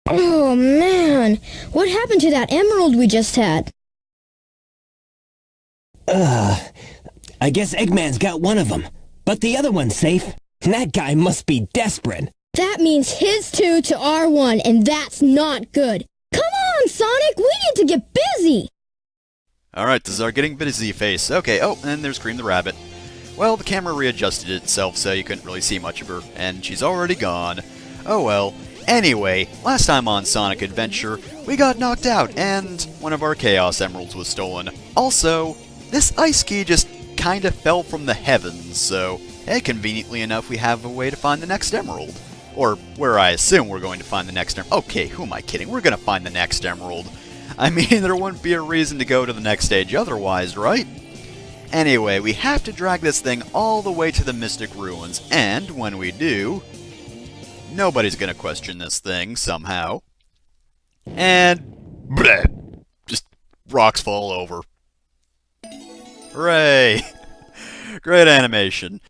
Oh man, what happened to that emerald we just had? I guess Eggman's got one of them, but the other one's safe. That guy must be desperate. That means his 2 to our 1, and that's not good. Come on, Sonic, we need to get busy! Alright, this is our getting busy face. Okay, oh, and there's Cream the Rabbit. Well, the camera readjusted itself so you couldn't really see much of her, and she's already gone. Oh well. Anyway, last time on Sonic Adventure, we got knocked out, and one of our Chaos Emeralds was stolen. Also, this ice key just kinda fell from the heavens, so, hey, conveniently enough, we have a way to find the next emerald. Or, where I assume we're going to find the next emerald. Okay, who am I kidding? We're gonna find the next emerald. I mean, there wouldn't be a reason to go to the next stage otherwise, right? Anyway, we have to drag this thing all the way to the Mystic Ruins, and when we do, nobody's gonna question this thing, somehow. And bleh, just rocks fall over. Hooray! Great animation.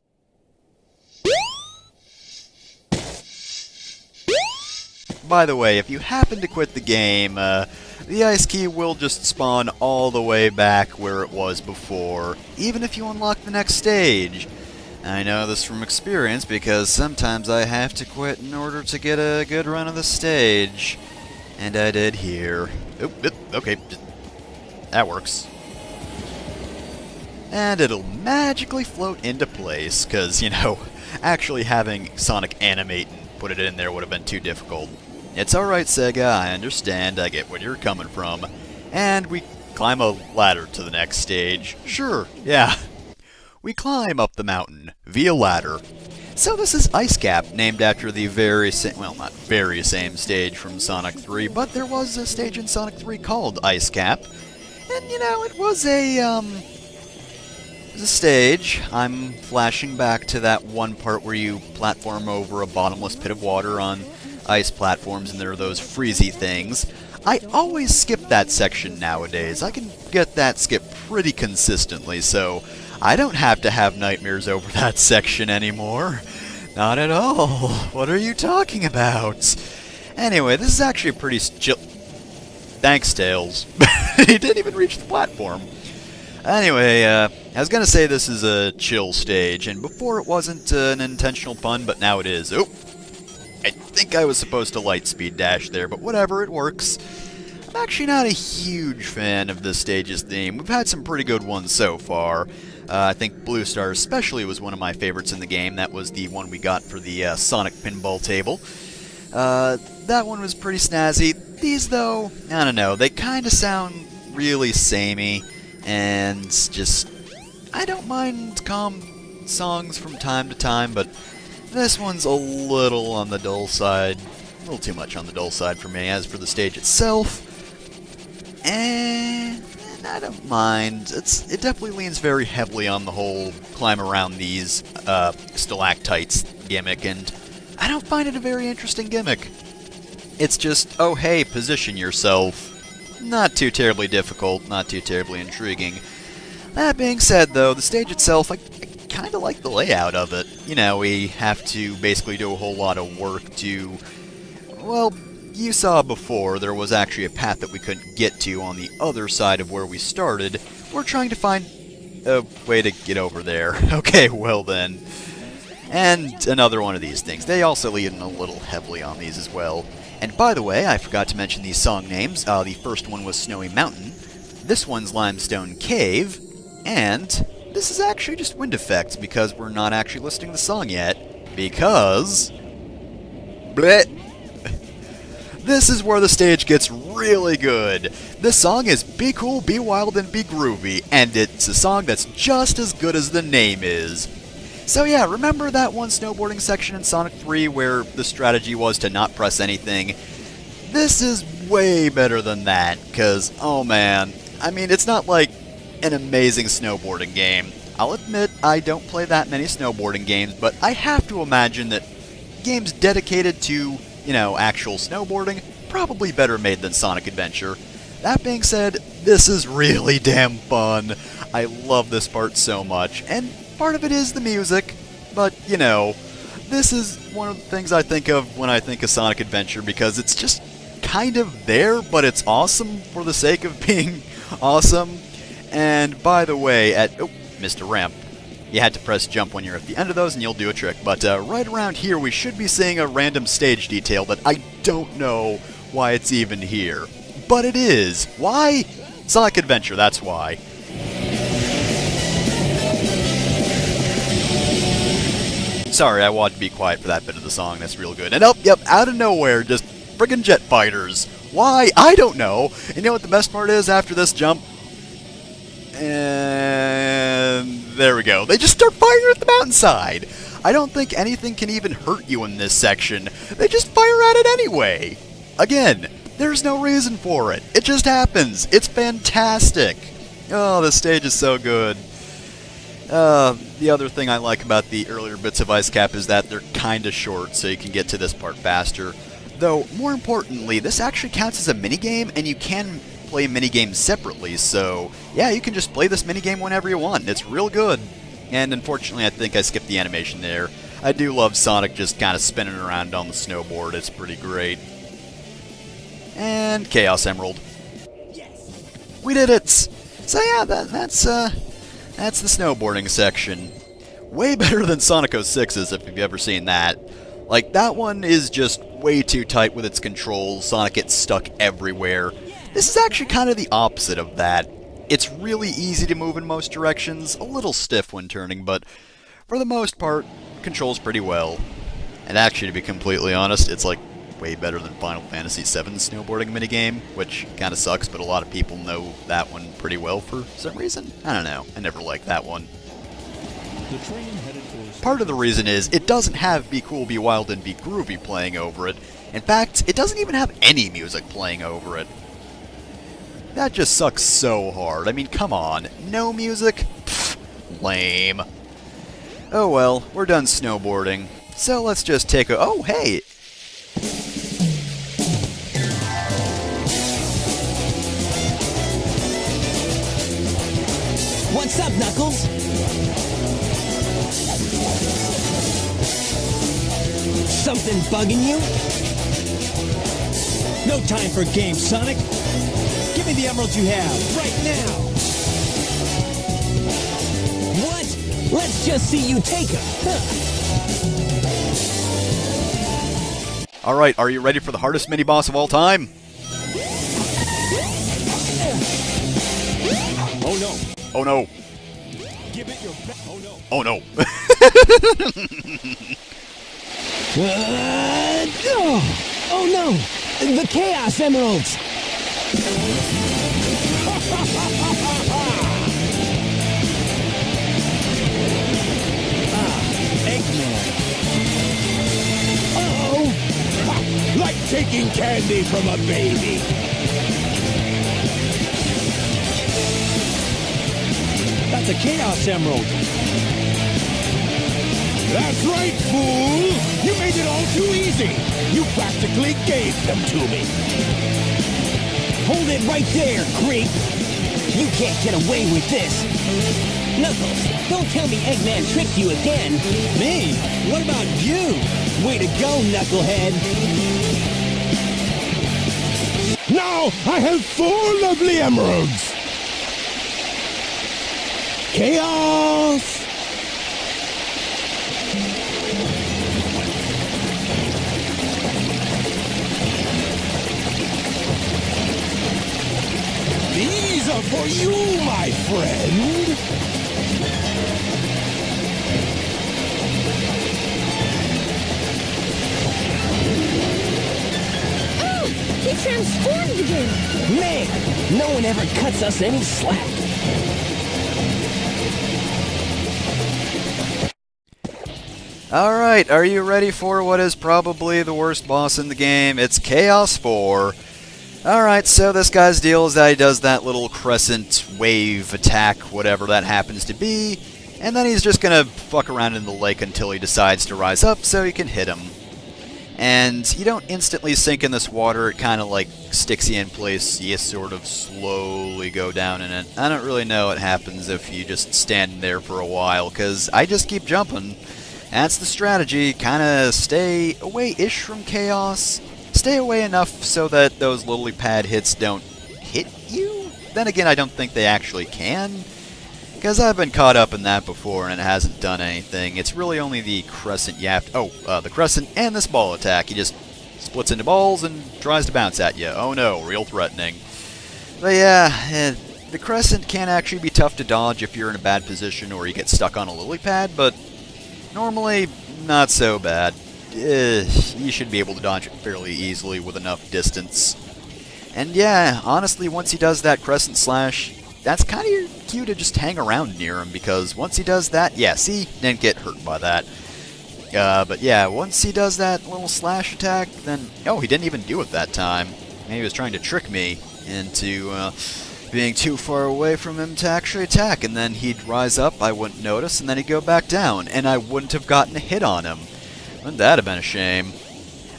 By the way, if you happen to quit the game, the ice key will just spawn all the way back where it was before, even if you unlock the next stage. I know this from experience because sometimes I have to quit in order to get a good run of the stage. And I did here. Oop, okay, that works. And it'll magically float into place, because, you know, actually having Sonic animate and put it in there would have been too difficult. It's alright, Sega, I understand, I get where you're coming from. And we climb a ladder to the next stage. Sure, yeah. We climb up the mountain via ladder. So this is Ice Cap, named after the very same, well, not very same stage from Sonic 3, but there was a stage in Sonic 3 called Ice Cap. And, you know, it was a stage. I'm flashing back to that one part where you platform over a bottomless pit of water on ice platforms, and there are those freezy things. I always skip that section nowadays. I can get that skip pretty consistently, so I don't have to have nightmares over that section anymore. Not at all. What are you talking about? Anyway, this is actually a pretty chill... Thanks, Tails. He didn't even reach the platform. Anyway, I was gonna say this is a chill stage, and before it wasn't an intentional pun, but now it is. Oh! I think I was supposed to light speed dash there, but whatever, it works. I'm actually not a huge fan of this stage's theme. We've had some pretty good ones so far. I think Blue Star especially was one of my favorites in the game. That was the one we got for the Sonic pinball table. That one was pretty snazzy. These, though, I don't know, they kind of sound really samey, and just... I don't mind calm songs from time to time, but this one's a little on the dull side. A little too much on the dull side for me. As for the stage itself, I don't mind. It definitely leans very heavily on the whole climb around these stalactites gimmick, and I don't find it a very interesting gimmick. It's just, oh hey, position yourself. Not too terribly difficult, not too terribly intriguing. That being said, though, the stage itself, I kind of like the layout of it. You know, we have to basically do a whole lot of work to... Well, you saw before, there was actually a path that we couldn't get to on the other side of where we started. We're trying to find a way to get over there. Okay, well then. And another one of these things. They also lean a little heavily on these as well. And by the way, I forgot to mention these song names. The first one was Snowy Mountain. This one's Limestone Cave. And this is actually just wind effects, because we're not actually listing the song yet. Because... Bleh! This is where the stage gets really good. This song is Be Cool, Be Wild, and Be Groovy, and it's a song that's just as good as the name is. So yeah, remember that one snowboarding section in Sonic 3 where the strategy was to not press anything? This is way better than that, because, oh man, I mean, it's not like an amazing snowboarding game. I'll admit I don't play that many snowboarding games, but I have to imagine that games dedicated to, you know, actual snowboarding, probably better made than Sonic Adventure. That being said, this is really damn fun. I love this part so much, and part of it is the music, but, you know, this is one of the things I think of when I think of Sonic Adventure, because it's just kind of there, but it's awesome for the sake of being awesome. And by the way, missed a ramp. You had to press jump when you're at the end of those and you'll do a trick. But right around here we should be seeing a random stage detail that I don't know why it's even here. But it is. Why? Sonic Adventure, that's why. Sorry, I wanted to be quiet for that bit of the song. That's real good. And out of nowhere, just friggin' jet fighters. Why? I don't know. And you know what the best part is after this jump? And there we go. They just start firing at the mountainside. I don't think anything can even hurt you in this section. They just fire at it anyway. Again, there's no reason for it. It just happens. It's fantastic. Oh, this stage is so good. The other thing I like about the earlier bits of Ice Cap is that they're kinda short, so you can get to this part faster. Though, more importantly, this actually counts as a minigame, and you can play minigames separately, so yeah, you can just play this minigame whenever you want. It's real good. And unfortunately, I think I skipped the animation there. I do love Sonic just kind of spinning around on the snowboard. It's pretty great. And Chaos Emerald. We did it! So yeah, that's the snowboarding section. Way better than Sonic 06's, if you've ever seen that. Like, that one is just way too tight with its controls. Sonic gets stuck everywhere. This is actually kind of the opposite of that. It's really easy to move in most directions, a little stiff when turning, but for the most part, controls pretty well. And actually, to be completely honest, it's like way better than Final Fantasy VII's snowboarding minigame, which kind of sucks, but a lot of people know that one pretty well for some reason. I don't know, I never liked that one. Part of the reason is, it doesn't have Be Cool, Be Wild, and Be Groovy playing over it. In fact, it doesn't even have any music playing over it. That just sucks so hard. I mean, come on. No music? Pfft, lame. Oh well, we're done snowboarding. So let's just take a... Oh, hey! What's up, Knuckles? Something bugging you? No time for games, Sonic. Give me the emeralds you have, right now! What? Let's just see you take them. Huh. Alright, are you ready for the hardest mini-boss of all time? Oh no. Oh no. Give it your best. Oh no. Oh no. Oh no! The Chaos Emeralds! Eggman. Uh-oh! Like taking candy from a baby. That's a Chaos Emerald. That's right, fool! You made it all too easy! You practically gave them to me! Hold it right there, creep! You can't get away with this! Knuckles, don't tell me Eggman tricked you again! Me? What about you? Way to go, Knucklehead! Now I have 4 lovely emeralds! Chaos! These are for you, my friend! Oh! He transformed again! Man, no one ever cuts us any slack. Alright, are you ready for what is probably the worst boss in the game? It's Chaos 4. Alright, so this guy's deal is that he does that little crescent wave attack, whatever that happens to be, and then he's just gonna fuck around in the lake until he decides to rise up so you can hit him. And you don't instantly sink in this water, it kinda like sticks you in place, you sort of slowly go down in it. I don't really know what happens if you just stand there for a while, because I just keep jumping. That's the strategy, kinda stay away-ish from Chaos. stay away enough so that those lily pad hits don't hit you? Then again, I don't think they actually can, because I've been caught up in that before and it hasn't done anything. It's really only the crescent you have to... the crescent and this ball attack. He just splits into balls and tries to bounce at you. Oh no, real threatening. But yeah, the crescent can actually be tough to dodge if you're in a bad position or you get stuck on a lily pad, but normally not so bad. You should be able to dodge it fairly easily with enough distance. And yeah, honestly, once he does that crescent slash, that's kind of your cue to just hang around near him, because once he does that, yeah, see, didn't get hurt by that. But yeah, once he does that little slash attack, then, oh, he didn't even do it that time. Maybe he was trying to trick me into being too far away from him to actually attack, and then he'd rise up, I wouldn't notice, and then he'd go back down, and I wouldn't have gotten a hit on him. Wouldn't that have been a shame?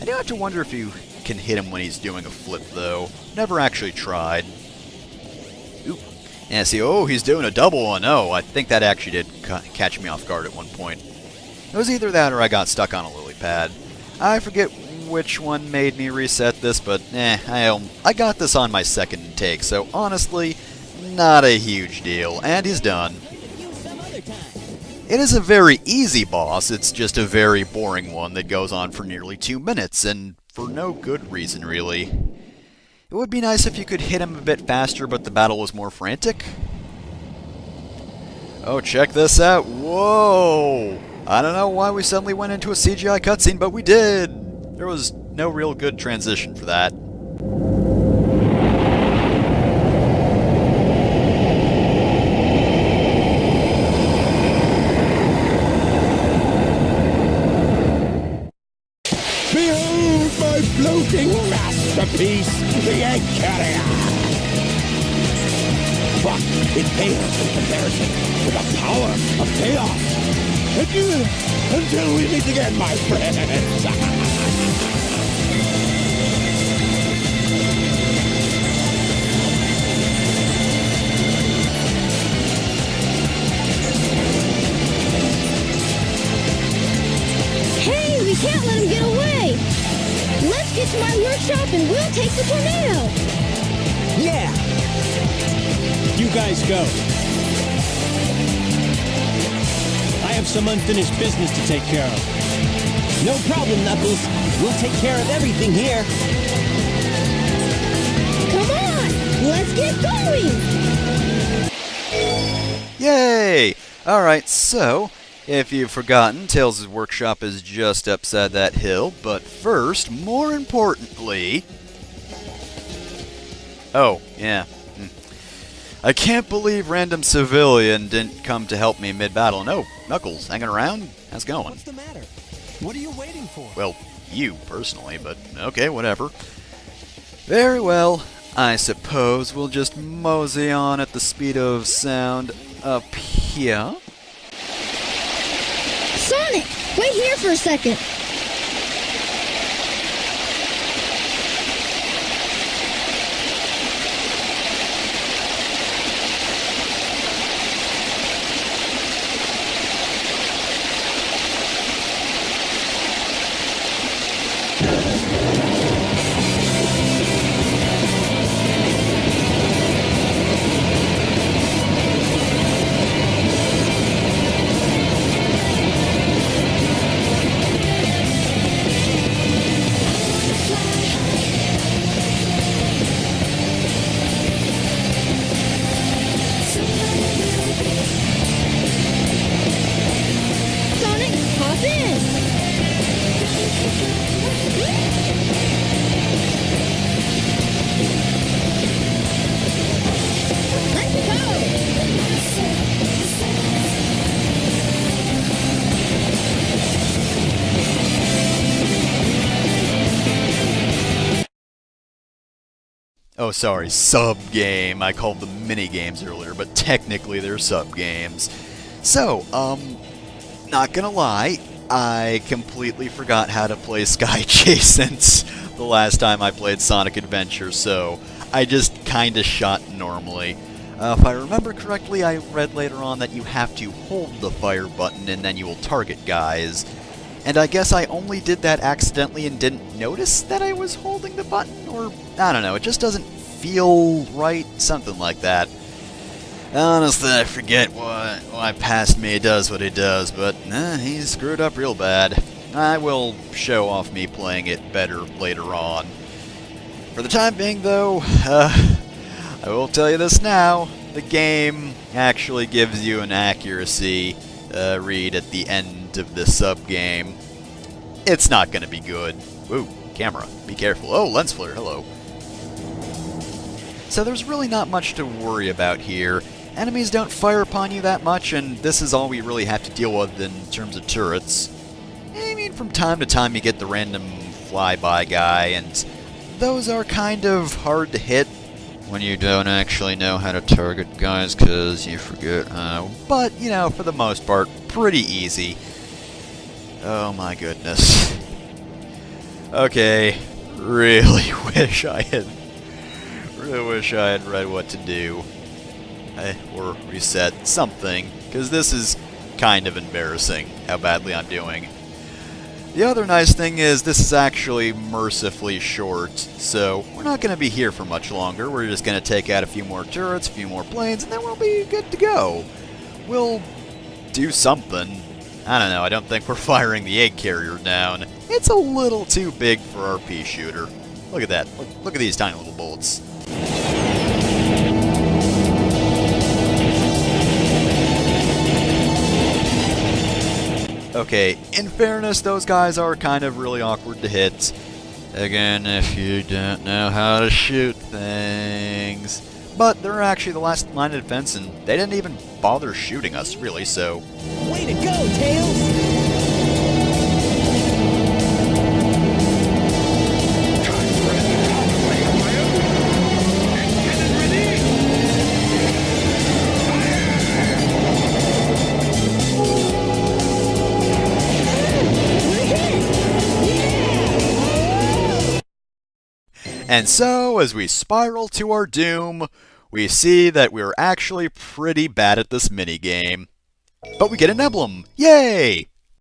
I do have to wonder if you can hit him when he's doing a flip, though. Never actually tried. Oop. Yeah, see, oh, he's doing a double one. Oh, I think that actually did catch me off guard at one point. It was either that or I got stuck on a lily pad. I forget which one made me reset this, but I got this on my second take, so honestly, not a huge deal. And he's done. It is a very easy boss, it's just a very boring one that goes on for nearly 2 minutes, and for no good reason, really. It would be nice if you could hit him a bit faster, but the battle was more frantic. Oh, check this out. Whoa! I don't know why we suddenly went into a CGI cutscene, but we did! There was no real good transition for that. Behold my floating masterpiece, the Egg Carrier! But it pales in comparison to the power of chaos. Adieu, until we meet again, my friends! We can't let him get away! Let's get to my workshop and we'll take the tornado! Yeah! You guys go. I have some unfinished business to take care of. No problem, Knuckles. We'll take care of everything here. Come on! Let's get going! Yay! Alright, so... if you've forgotten, Tails' workshop is just upside that hill, but first, more importantly... Oh, yeah. I can't believe random civilian didn't come to help me mid-battle. No, Knuckles, hanging around? How's it going? What's the matter? What are you waiting for? Well, you, personally, but okay, whatever. Very well, I suppose we'll just mosey on at the speed of sound up here. Sonic, wait here for a second. Oh, sorry, sub-game. I called them mini-games earlier, but technically they're sub-games. So, not gonna lie, I completely forgot how to play Sky Chase since the last time I played Sonic Adventure, so I just kinda shot normally. If I remember correctly, I read later on that you have to hold the fire button and then you will target guys. And I guess I only did that accidentally and didn't notice that I was holding the button, or I don't know, it just doesn't feel right, something like that. Honestly, I forget why Past Me does what he does, but he's screwed up real bad. I will show off me playing it better later on. For the time being, though, I will tell you this now. The game actually gives you an accuracy read at the end of the sub-game. It's not going to be good. Whoa, camera, be careful. Oh, lens flare, hello. So there's really not much to worry about here. Enemies don't fire upon you that much, and this is all we really have to deal with in terms of turrets. I mean, from time to time you get the random flyby guy, and those are kind of hard to hit when you don't actually know how to target guys because you forget how. But, you know, for the most part, pretty easy. Oh my goodness. Okay, really wish I had read what to do. Or reset something, because this is kind of embarrassing how badly I'm doing. The other nice thing is this is actually mercifully short, so we're not going to be here for much longer. We're just going to take out a few more turrets, a few more planes, and then we'll be good to go. We'll do something. I don't know, I don't think we're firing the egg carrier down. It's a little too big for our pea shooter. Look at that. Look at these tiny little bullets. Okay, in fairness, those guys are kind of really awkward to hit. Again, if you don't know how to shoot things. But they're actually the last line of defense, and they didn't even bother shooting us, really, so... Way to go, Tails! And so, as we spiral to our doom, we see that we're actually pretty bad at this minigame. But we get an emblem! Yay!